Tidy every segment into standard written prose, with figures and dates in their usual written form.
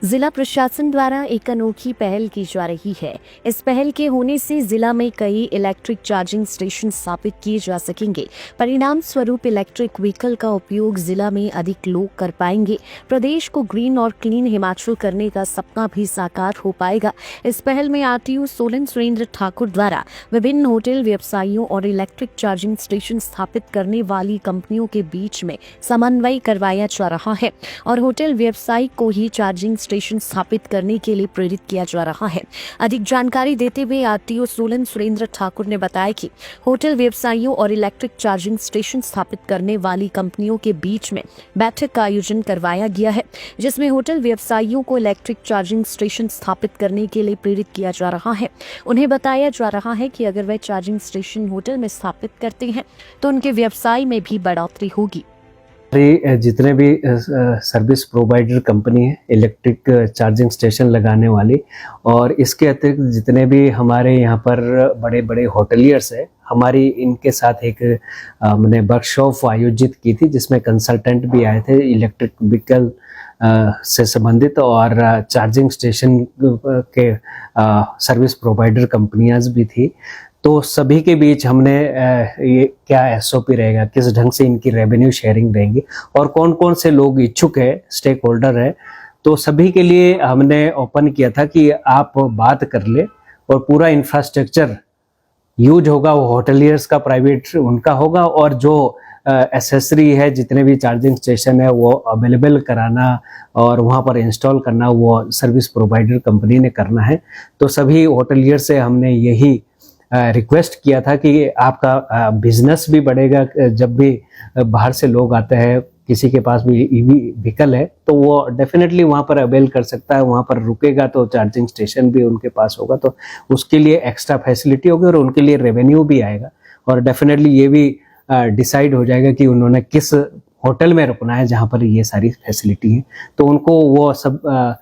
जिला प्रशासन द्वारा एक अनोखी पहल की जा रही है। इस पहल के होने से जिला में कई इलेक्ट्रिक चार्जिंग स्टेशन स्थापित किए जा सकेंगे। परिणाम स्वरूप इलेक्ट्रिक व्हीकल का उपयोग जिला में अधिक लोग कर पाएंगे। प्रदेश को ग्रीन और क्लीन हिमाचल करने का सपना भी साकार हो पाएगा। इस पहल में आरटीओ सोलन सुरेंद्र ठाकुर द्वारा विभिन्न होटल व्यवसायियों और इलेक्ट्रिक चार्जिंग स्टेशन स्थापित करने वाली कंपनियों के बीच में समन्वय करवाया जा रहा है और होटल व्यवसायी को ही चार्जिंग स्टेशन स्थापित करने के लिए प्रेरित किया जा रहा है। अधिक जानकारी देते हुए आरटीओ सोलन सुरेंद्र ठाकुर ने बताया कि होटल व्यवसायियों और इलेक्ट्रिक चार्जिंग स्टेशन स्थापित करने वाली कंपनियों के बीच में बैठक का आयोजन करवाया गया है, जिसमें होटल व्यवसायियों को इलेक्ट्रिक चार्जिंग स्टेशन स्थापित करने के लिए प्रेरित किया जा रहा है। उन्हें बताया जा रहा है कि अगर वे चार्जिंग स्टेशन होटल में स्थापित करते हैं तो उनके व्यवसाय में भी बढ़ोतरी होगी। जितने भी सर्विस प्रोवाइडर कंपनी है इलेक्ट्रिक चार्जिंग स्टेशन लगाने वाली, और इसके अतिरिक्त जितने भी हमारे यहाँ पर बड़े बड़े होटलियर्स है, हमारी इनके साथ एक मैंने वर्कशॉप आयोजित की थी जिसमें कंसल्टेंट भी आए थे इलेक्ट्रिक व्हीकल से संबंधित और चार्जिंग स्टेशन के सर्विस प्रोवाइडर कंपनियां भी थी। तो सभी के बीच हमने ये क्या एसओपी रहेगा, किस ढंग से इनकी रेवेन्यू शेयरिंग रहेंगी और कौन कौन से लोग इच्छुक है, स्टेक होल्डर है, तो सभी के लिए हमने ओपन किया था कि आप बात कर ले और पूरा इंफ्रास्ट्रक्चर यूज होगा वो होटलियर्स का, प्राइवेट उनका होगा, और जो एसेसरी है जितने भी चार्जिंग स्टेशन है वो अवेलेबल कराना और वहाँ पर इंस्टॉल करना वो सर्विस प्रोवाइडर कंपनी ने करना है। तो सभी होटलियर से हमने यही रिक्वेस्ट किया था कि आपका बिजनेस भी बढ़ेगा। जब भी बाहर से लोग आते हैं, किसी के पास भी ईवी व्हीकल है तो वो डेफिनेटली वहाँ पर अवेल कर सकता है, वहाँ पर रुकेगा तो चार्जिंग स्टेशन भी उनके पास होगा, तो उसके लिए एक्स्ट्रा फैसिलिटी होगी और उनके लिए रेवेन्यू भी आएगा। और डेफिनेटली ये भी डिसाइड हो जाएगा कि उन्होंने किस होटल में रुकना है जहाँ पर ये सारी फैसिलिटी है, तो उनको वो सब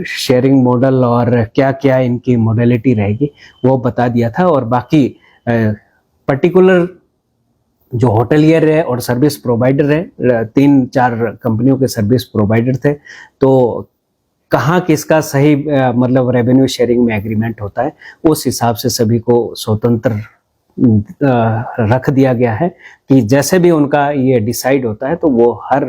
शेयरिंग मॉडल और क्या क्या इनकी मॉडलिटी रहेगी वो बता दिया था। और बाकी पर्टिकुलर जो होटलियर है और सर्विस प्रोवाइडर है, 3-4 कंपनियों के सर्विस प्रोवाइडर थे, तो कहाँ किसका सही मतलब रेवेन्यू शेयरिंग में एग्रीमेंट होता है उस हिसाब से सभी को स्वतंत्र रख दिया गया है कि जैसे भी उनका ये डिसाइड होता है तो वो हर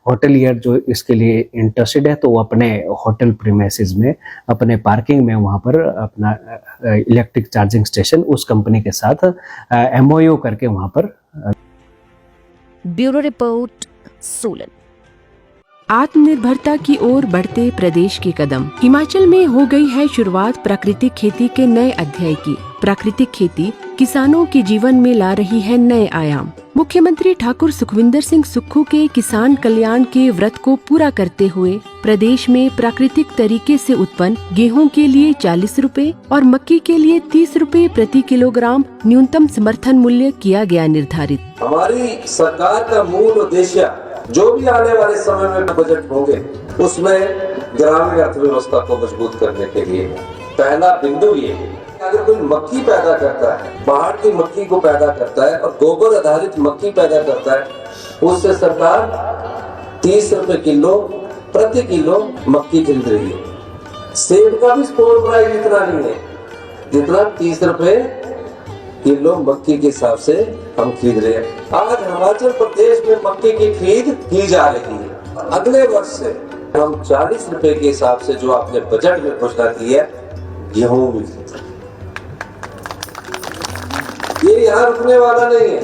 होटलियर जो इसके लिए इंटरेस्टेड है तो वो अपने होटल प्रीमाइसेस में, अपने पार्किंग में वहाँ पर अपना इलेक्ट्रिक चार्जिंग स्टेशन उस कंपनी के साथ एमओयू करके वहाँ पर। Bureau report, Solan. आत्मनिर्भरता की ओर बढ़ते प्रदेश के कदम। हिमाचल में हो गई है शुरुआत प्राकृतिक खेती के नए अध्याय की। प्राकृतिक खेती किसानों के जीवन में ला रही है नए आयाम। मुख्यमंत्री ठाकुर सुखविंदर सिंह सुक्खू के किसान कल्याण के व्रत को पूरा करते हुए प्रदेश में प्राकृतिक तरीके से उत्पन्न गेहूं के लिए 40 रुपए और मक्की के लिए 30 रुपए प्रति किलोग्राम न्यूनतम समर्थन मूल्य किया गया निर्धारित। हमारी सरकार का मूल उद्देश्य जो भी आने वाले समय में बजट होंगे उसमें ग्रामीण अर्थव्यवस्था को मजबूत करने के लिए पहला बिंदु ये है, अगर कोई मक्की पैदा करता है, बाहर की मक्की को पैदा करता है और गोबर आधारित मक्की पैदा करता है, उससे सरकार 30 रुपए किलो प्रति किलो मक्की खरीद रही है। सेब का भी स्टोर प्राइस इतना नहीं है जितना 30 रुपए किलो मक्की के हिसाब से हम खरीद रहे हैं। आज हिमाचल प्रदेश में मक्की की खरीद की जा रही है। अगले वर्ष से हम 40 रुपए के हिसाब से जो आपने बजट में घोषणा की है गेहूं भी खरीद रहे हैं। ये यहाँ रुकने वाला नहीं है,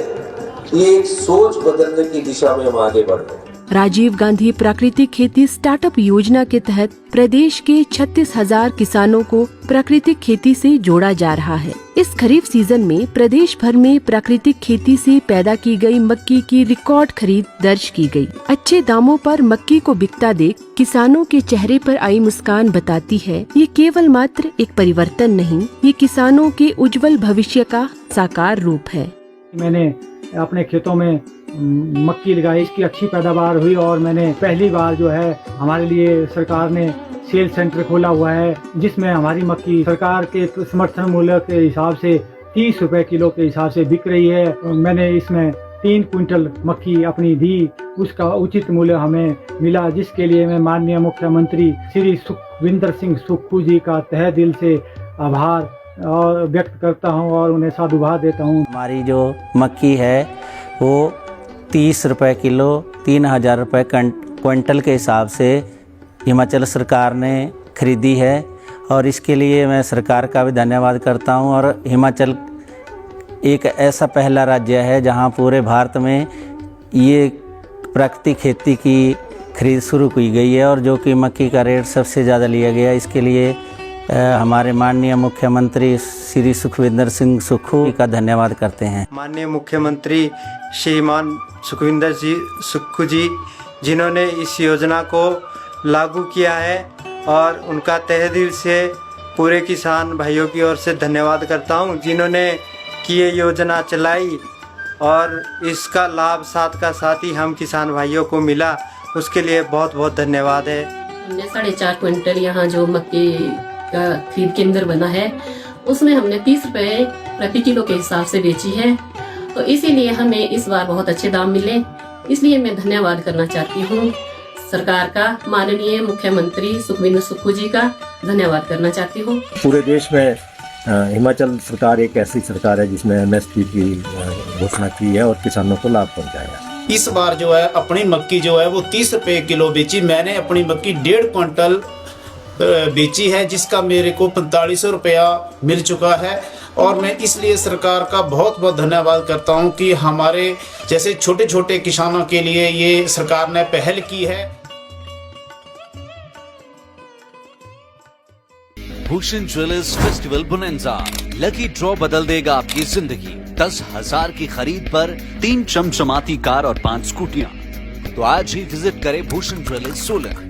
ये एक सोच बदलने की दिशा में हम आगे बढ़ रहे हैं। राजीव गांधी प्राकृतिक खेती स्टार्टअप योजना के तहत प्रदेश के 36,000 किसानों को प्राकृतिक खेती से जोड़ा जा रहा है। इस खरीफ सीजन में प्रदेश भर में प्राकृतिक खेती से पैदा की गई मक्की की रिकॉर्ड खरीद दर्ज की गई। अच्छे दामों पर मक्की को बिकता देख किसानों के चेहरे पर आई मुस्कान बताती है ये केवल मात्र एक परिवर्तन नहीं, ये किसानों के उज्जवल भविष्य का साकार रूप है। मैंने अपने खेतों में मक्की लगाई, इसकी अच्छी पैदावार हुई और मैंने पहली बार जो है हमारे लिए सरकार ने सेल सेंटर खोला हुआ है जिसमें हमारी मक्की सरकार के समर्थन मूल्य के हिसाब से 30 रुपए किलो के हिसाब से बिक रही है। मैंने इसमें 3 क्विंटल मक्की अपनी दी, उसका उचित मूल्य हमें मिला, जिसके लिए मैं माननीय मुख्यमंत्री श्री सुखविंदर सिंह सुक्खू जी का तहे दिल से आभार और व्यक्त करता हूं और उन्हें साधुवाद देता हूं। हमारी जो मक्की है वो 30 रुपये किलो, 3000 रुपये क्विंटल के हिसाब से हिमाचल सरकार ने खरीदी है और इसके लिए मैं सरकार का भी धन्यवाद करता हूं। और हिमाचल एक ऐसा पहला राज्य है जहां पूरे भारत में ये प्राकृतिक खेती की खरीद शुरू की गई है और जो कि मक्की का रेट सबसे ज़्यादा लिया गया। इसके लिए हमारे माननीय मुख्यमंत्री श्री सुखविंदर सिंह सुक्खू का धन्यवाद करते हैं। माननीय मुख्यमंत्री श्रीमान सुखविंदर जी सुक्खू जी, जिन्होंने इस योजना को लागू किया है और उनका तहे दिल से पूरे किसान भाइयों की ओर से धन्यवाद करता हूं, जिन्होंने कि ये योजना चलाई और इसका लाभ साथ का साथ ही हम किसान भाइयों को मिला, उसके लिए बहुत बहुत धन्यवाद है। हमने 4.5 क्विंटल यहाँ जो मक्की का खरीद केंद्र बना है उसमें हमने 30 रुपये प्रति किलो के हिसाब से बेची है, तो इसीलिए हमें इस बार बहुत अच्छे दाम मिले। इसलिए मैं धन्यवाद करना चाहती हूँ सरकार का, माननीय मुख्यमंत्री सुखविंदर सुक्खू जी का धन्यवाद करना चाहती हूँ। पूरे देश में हिमाचल सरकार एक ऐसी सरकार है जिसने MSP की घोषणा की है और किसानों को लाभ पहुंचाया। इस बार जो है अपनी मक्की जो है वो 30 रुपये किलो बेची। मैंने अपनी मक्की 1.5 क्विंटल बेची है, जिसका मेरे को 4500 रुपया मिल चुका है और मैं इसलिए सरकार का बहुत बहुत धन्यवाद करता हूं कि हमारे जैसे छोटे छोटे किसानों के लिए ये सरकार ने पहल की है। Bhushan jewellers festival bonanza, lucky draw बदल देगा आपकी जिंदगी। 10,000 की खरीद पर 3 चमचमाती कार और 5 स्कूटियां। तो आज ही विजिट करें भूषण ज्वेलर्स सोलन।